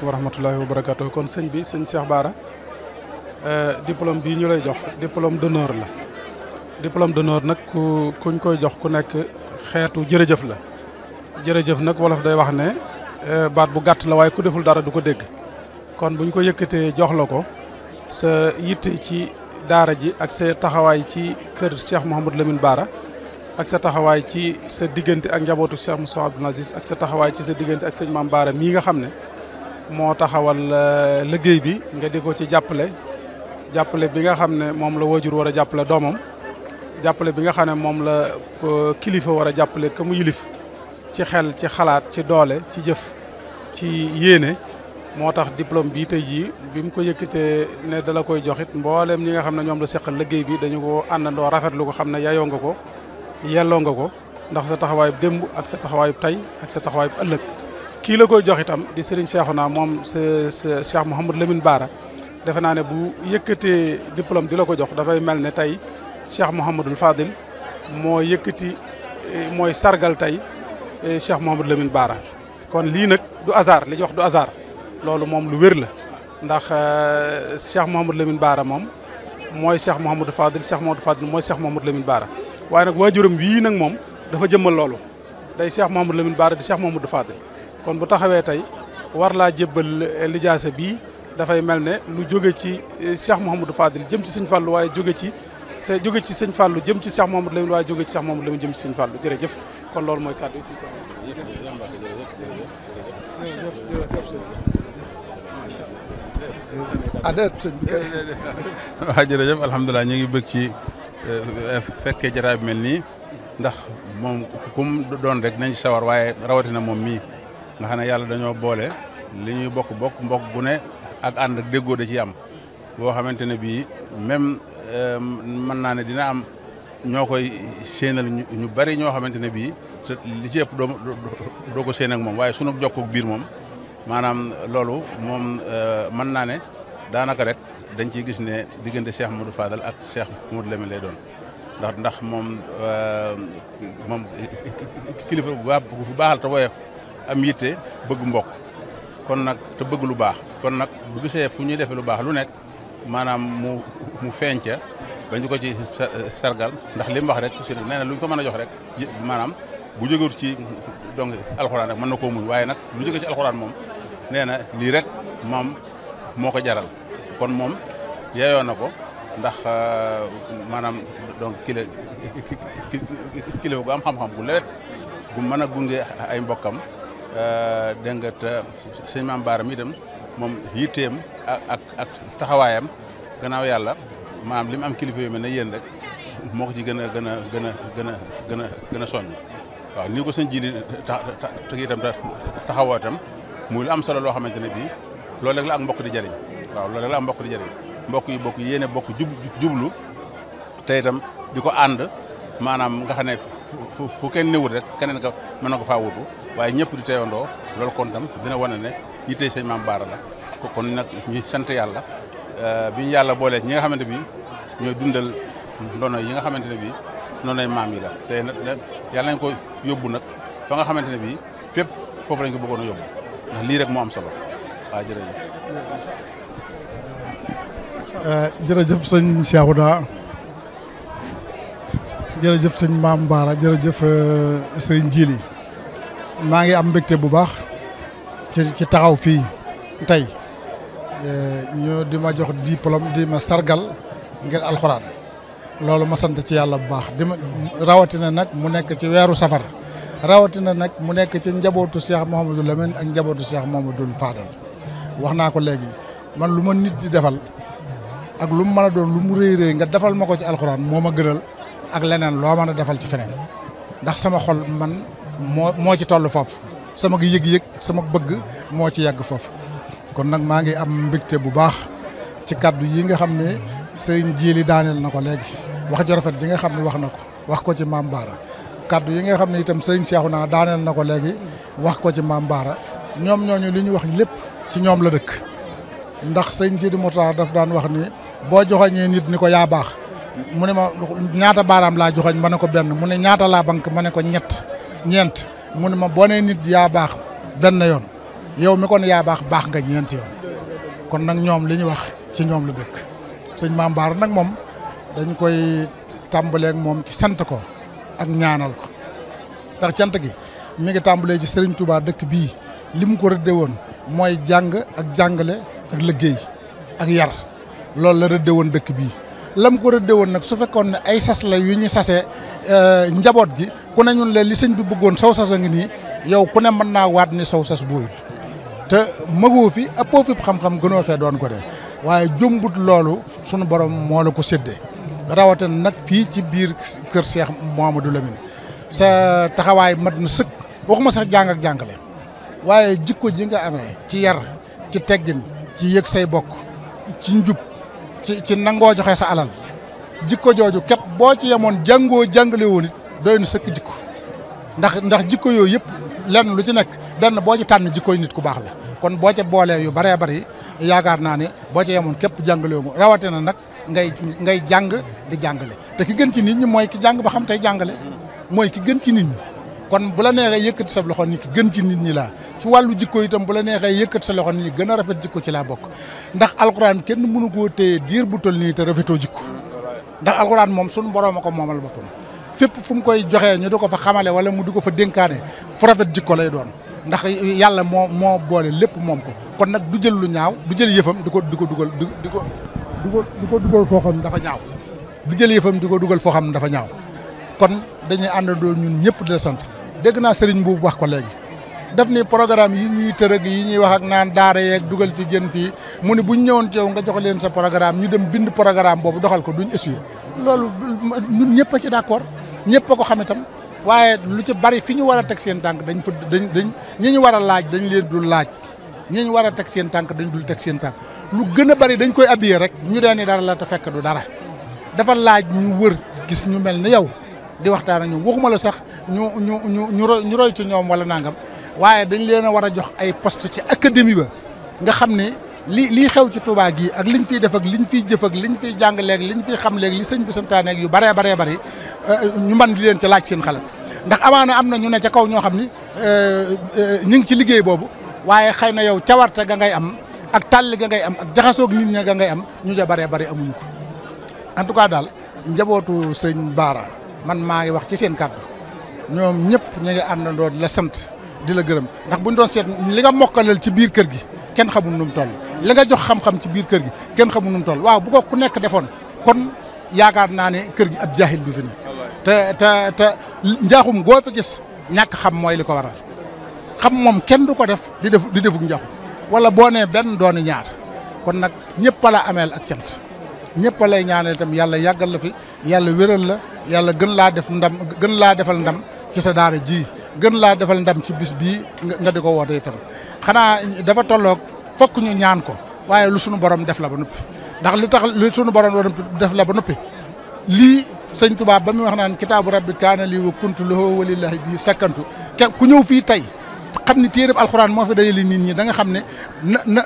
wa rahmatullahi wa barakatuh. Kon sëñ bi sëñ Cheikh Bara diplôme bii ñu lay jox diplôme d'honneur la. Diplôme d'honneur nag kuñ koy jox ku nekk xeetu jërëjëf la. Jërëjëf nag wolof day wax ne baat bu gàtt la waaye ku deful dara du ko dégg. Kon buñ ko yëkkatee jox la ko sa yitte ci daara ji ak sa taxawaay ci kër Cheikh Mouhamadou Lamine Bara ak sa taxawaay ci sa diggante ak njabootu Cheikh Moussa Abdoul Aziz ak sa taxawaay ci sa diggante ak sëñ Mame Bara mii nga xam ne moo taxawal liggéey bi nga di ko ci jàppale bi nga xam ne moom la waajur war a jàppale doomam jàppale bi nga xam ne moom la kilifa war a jàppale ka mu yilif ci xel ci xalaat ci doole ci jëf ci yéene moo tax diplôme bii tey jii bi mu ko yëkkatee ne dala koy joxit mboolem ñi nga xam ne ñoom la seqal liggéey bi dañu ko àndandoo rafetlu ko xam ne yayoo nga ko yelloo nga ko ndax sa taxawaayub démb ak sa taxawaayub tey ak sa taxawaayub ëllëg kii la koy jox itam di Serigne Cheikhouna moom sa Cheikh Mouhamadou Lamine Bara defe naa ne bu yëkkatee diplôme di la ko jox dafay mel ne tey Cheikh Mouhamadoul Fadil moo yëkkati mooy sargal tey Cheikh Mouhamadou Lamine Bara kon lii nag du hasard li ñu wax du hasard loolu moom lu wér la ndax Cheikh Mouhamadou Lamine Bara moom mooy Cheikh Mouhamadou Fadil Cheikh Mouhamadou Fadil mooy Cheikh Mouhamadou Lamine Bara waaye nag waajuram wii nag moom dafa jëmmal loolu day Cheikh Mouhamadou Lamine Bara di Cheikh Mouhamadou Fadil kon bu taxawee tey war laa jébbal lijaasa bii dafay mel ne lu jóge ci Cheikh Mouhamadou Fadil jëm ci sëñ Fallou waaye jóge ci sëñ Fallou jëm ci Cheikh Mouhamadou Lamine waaye jóge ci Cheikh Mouhamadou Lamine jëm ci sëñ Fallou jërëjëf kon loolu mooy kàddu yi sëñ waaw jërëjëf alhamdulilah ñu ngi bëgg ci fekkee jataay bi mel nii ndax moom kum doon rek nañ sawar waaye rawatina moom mii nga xam ne yàlla dañoo boole li ñuy bokk mbokk bu ne ak ànd ak déggoo da ci am boo xamante ne bii même mën naa ne dina am ñoo koy séenal ñu bari ñoo xamante ne bii li ci ëpp doo ko séen ak moom waaye sunu jokkook biir moom maanaam loolu moom mën naa ne daanaka rek dañ ciy gis ne diggante Cheikh Modou Fadal ak Cheikh Modou Lamine lay doon ndax moom kilifa bu baaxal te woyof am yitte bëgg mbokk kon nag te bëgg lu baax kon nag bu gisee fu ñuy defee lu baax lu nekk maanaam mu feeñ ca bañ ko ci sargal ndax li mu wax rek ci nee na lu ñu ko mën a jox rek maanaam bu jógewut ci donc alxuraan rek mën na koo muñ waaye nag lu jóge ci alxuraan moom nee na lii rek moom moo ko jaral kon moom yeeyoo na ko ndax maanaam donc kilifa gu am xam-xam gu lewet gu mën a gunge ay mbokkam dégg nga te sëñ Mame Bara mi itam moom yitteem ak taxawaayam gannaaw yàlla maanaam li mu am kilifa yu mel ne yéen rek moo ko ci gën a soññ waaw nii ko sëñ ji li itam taxawoo itam muy lu am solo loo xamante ne bii loolu rek la ak mbokk di jëriñ waaw loolu rek la ak mbokk di jëriñ mbokk yi bokk yéene bokk jublu te itam di ko ànd maanaam nga xam ne fu kenn newut rek keneen ka mën na ko faa wutu waaye ñëpp di teewandoo loolu kon tam dina wane ne yittee sëñ Mame Bara la kon nag ñuy sant yàlla bi ñu yàlla boolee ñi nga xamante bi ñooy dundal ndono yi nga xamante ne bii noonay maam yi la te nag yàlla nañ ko yóbbu nag fa nga xamante ne bii fépp foofu lañ ko bëggoon a yóbbu ndax lii rek moo am solo waaw jërëjëf. jërëjëf sëñ Cheikhouna jërëjëf sëñ Mame Bara jërëjëf sëñ Djili maa ngi am mbégte bu baax ci taxaw fii tey ñu di ma jox diplôme di ma sargal ngir alxuraan loolu ma sant ci yàlla bu baax rawatina nag mu nekk ci weeru safar rawatina nag mu nekk ci njabootu Cheikh Mouhamadou Lamine ak njabootu Cheikh Mouhamadoul Fadal wax naa ko léegi man lu ma nit di defal ak lu mu mën a doon lu mu rëy rëy nga defal ma ko ci alxuraan moo ma gënal ak leneen loo mën a defal ci feneen ndax sama xol man moo ci toll foofu sama yëg-yëg sama bëgg moo ci yàgg foofu kon nag maa ngi am mbégte bu baax ci kaddu yi nga xam ne sëñ Djili daaneel na ko léegi wax ju rafet ji nga xam ne wax na ko wax ko ci Mame Bara kaddu yi nga xam ne itam sëñ Cheikhouna daaneel na ko léegi wax ko ci Mame Bara ñoom ñooñu li ñu wax lépp ci ñoom la dëkk ndax sëñ Sidi Mourtada daf daan wax ni boo joxoñee nit ni ko yaa baax mu ne ma ñaata baaraam laa joxoñ ma ne ko benn mu ne ñaata laa bank ma ne ko ñeent mu ne ma boo nee nit yaa baax benn yoon yow mi kon yaa baax nga ñeenti yoon kon nag ñoom li ñu wax ci ñoom la dëkk sëñ Mame Bara nag moom dañ koy tàmbaleeg moom ci sant ko ak ñaanal ko ndax cant gi mi ngi tàmbalee ci Serigne Touba dëkk bii li mu ko rëdde woon mooy jàng ak jàngale ak liggéey ak yar loolu la rëdde woon dëkk bii lam ko rëdde woon nag su fekkoon ne ay sas la yu ñu sasee njaboot gi ku ne ñun leen li sëñ bi bëggoon saw sas a ngi nii yow ku ne mën naa waat ni saw sas booyul te magoo fi ëppoo fi xam-xam gënoo fee doon ko de waaye jombut loolu sunu borom moo la ko séddee rawatina nag fii ci biir kër Cheikh Mouhamadou Lamine sa taxawaay mat na sëkk waxuma sax jàng ak jàngale waaye jikko ji nga amee ci yar ci teggin ci yëg say bokk ci njub ci nangoo joxe sa alal jikko jooju képp boo ci yemoon jàngale woon it doy na sëkk jikko ndax jikko yooyu yëpp lenn lu ci nekk benn boo ci tànn jikkoy nit ku baax la kon boo ca boolee yu bëree bëri yaakaar naa ne boo ci yemoon képp jàngale wu rawatina nag ngay jàng di jàngale te ki gën ci nit ñi mooy ki jàng ba xam tey jàngale mooy ki gën ci nit ñi kon bu la neexee yëkkati sa loxo ni ki gën ci nit ñi laa ci wàllu jikko itam bu la neexee yëkkati sa loxo nit ñi gën a rafet jikko ci laa bokk ndax alxuraan kenn mënu koo téye diir bu toll nii te rafetoo jikko ndax alxuraan moom suñu borom a ko moomal boppam fépp fu mu koy joxee ñu di ko fa xamale wala mu di ko fa dénkaane fu rafet jikko lay doon ndax yàlla moo boole lépp moom ko kon nag du jël lu ñaaw du jël yëfam di ko dugal foo xam dafa ñaaw du jël yëfam di ko dugal foo xam dafa ñaaw kon dañuy àndandoo ñun ñëpp di la sant dégg naa sëriñ bu wax ko léegi daf ni programme yi ñuy tërëg yi ñuy wax ak naan daara yeeg dugal fi gën fii mu ne bu ñu ñëwoon ci yow nga jox leen sa programme ñu dem bind programme boobu doxal ko duñ essuyer loolu ñun ñëpp a ci d'accord ñëpp a ko xam itam waaye lu ci bari fi ñu war a teg seen tànk dañ ñi ñu war a laaj dañ leen dul laaj ñi ñu war a teg seen tànk dañ dul teg seen tànk lu gën a bari dañ koy habillé rek ñu dee ni dara la te fekk du dara dafa laaj ñu wër gis ñu mel ni yow di waxtaan ak ñoom waxuma la sax ñu roy ci ñoom wala nangam waaye dañ leen a war a jox ay poste ci académie ba nga xam ne lii xew ci Touba gii ak liñ fiy def ak liñ fiy jëf ak liñ fiy jàng léegi liñ fiy xam léegi li sëñ bi santaane ak yu baree bari ñu mën di leen ci laaj seen xalaat ndax amaana am na ñu ne ca kaw ñoo xam ni ñu ngi ci liggéey boobu waaye xëy na yow cawarte ga ngay am ak tàlli ga ngay am ak jaxasoog nit ña ga ngay am ñu ja baree bari amuñu ko en tout cas daal njabootu sëñ Bara man maa ngi wax ci seen kàddu ñoom ñëpp ñu ngi àndandoo di la sant di la gërëm ndax buñ doon seet li nga mokkalal ci biir kër gi kenn xamul nu mu toll li nga jox xam-xam ci biir kër gi kenn xamul nu mu toll waaw bu ko ku nekk defoon kon yaakaar naa ne kër gi ab jaahil du fi ne te njaaxum goo fi gis ñàkk xam mooy li ko waral xam moom kenn du ko def di defuk njaaxum wala boo nee benn dooni ñaar kon nag ñëpp la ameel ak cant ñëpp lay ñaanal itam yàlla yàggal la fi yàlla wéral la yàlla gën laa defal ndam ci sa daara ji gën laa defal ndam ci bis bii nga di ko woote itam xanaa dafa tolloog fokk ñu ñaan ko waaye lu sunu borom def la ba noppi ndax li tax lu sunu borom def la ba noppi lii sëñ Tuubaa ba muy wax naan kitaabu rabbi kaana lii wa kuntu lahu walillahi bii sakkantu ku ñëw fii tey xam ni téereb alxuraan moo fi dajale nit ñi da nga xam ne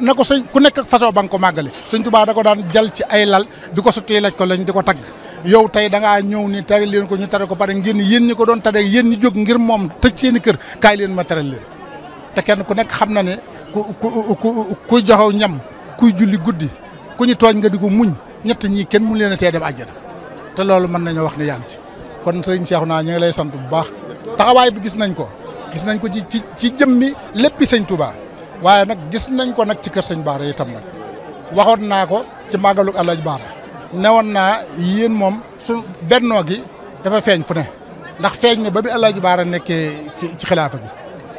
na ko sëñ ku nekk ak façon ba nga ko màggale sëñ Tuubaa da ko daan jal ci ay lal di ko sotti laaj ko lañ di ko tagg yow tey da ngaa ñëw ni tari leen ko ñu tare ko pare ngeen yéen ñi ko doon tare yéen ñi jóg ngir moom tëj seen i kër kaay leen ma taral leen te kenn ku nekk xam na ne kuy joxew ñam kuy julli guddi ku ñu tooñ nga di ko muñ ñett ñii kenn mu leen a tee dem àjjana te loolu mën nañoo wax ne yaa ngi ci kon sëñ Cheikhouna ñu ngi lay sant bu baax taxawaay bi gis nañ ko ci jëmmi léppi sëñ Touba waaye nag gis nañ ko nag ci kër sëñ Bara itam nag waxoon naa ko ci màggalu Alaaji Bara newoon naa yéen moom su bennoo gi dafa feeñ fu ne ndax feeñ ne ba bi Alaaji Bara nekkee ci xilaafa gi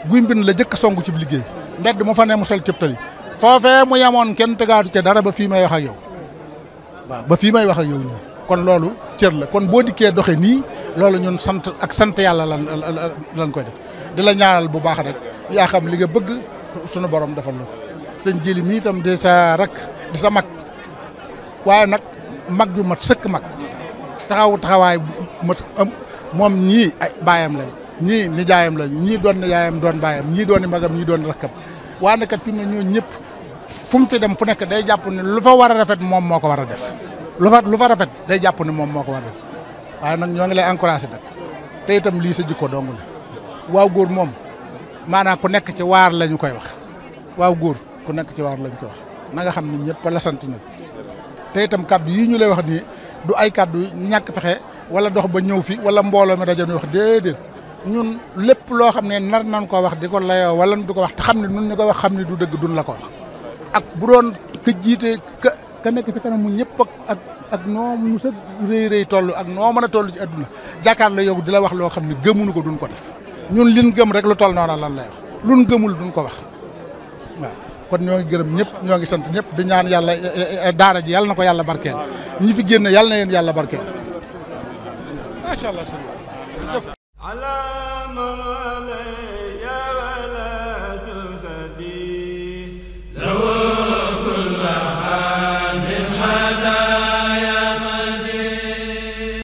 guy mbind la jëkk songu ci liggéey mbedd mu fa ne mu sol cëb tali foofee mu yemoon kenn tëgaatu ca dara ba fii may wax ak yow waaw ba fii may wax ak yow nii kon loolu cër la kon boo dikkee doxe nii loolu ñun sant yàlla lan koy def di la ñaanal bu baax rek yaa xam li nga bëgg sunu borom defal la ko sëñ Jili mi itam di sa rak di sa mag waaye nag mag ju mat sëkk mag taxawaay mat moom ñii ay baayam lay ñii nijaayam lañu ñii doon nijaayam doon baayam ñii doon magam ñii doon rakkam waaye nag kat fi mu ne ñoo ñëpp fu mu fi dem fu nekk day jàpp ne lu fa war a rafet moom moo ko war a def lu fa rafet day jàpp ne moom moo ko war a def waaye nag ñoo ngi lay encouragé nag te itam lii sa jikko dong la waaw góor moom maanaam ku nekk ci waar la ñu koy wax waaw góor ku nekk ci waar la ñu koy wax na nga xam ne ñëpp la sant nag te itam kaddu yii ñu lay wax nii du ay kaddu ñàkk pexe wala dox ba ñëw fi wala mbooloo mi daje ñu wax déedéet ñun lépp loo xam ne nar nañ ko wax di ko layoo wala du ko wax te xam ne nun ñu ko wax xam ne du dëgg duñ la ko wax ak bu doon ka jiite ka nekk ci kanam mu ñëpp ak noo mu sa rëy toll ak noo mën a toll ci adduna jàkkaar la yow di la wax loo xam ne gëmuñu ko duñ ko def ñun liñ gëm rek lu toll noonu lan lay wax luñ gëmul duñ ko wax waaw kon ñoo ngi gërëm ñëpp ñoo ngi sant ñëpp di ñaan yàlla daara ji yàlla na ko yàlla barkeel ñi fi génn yàlla na leen yàlla barkeel. macha allah. هذا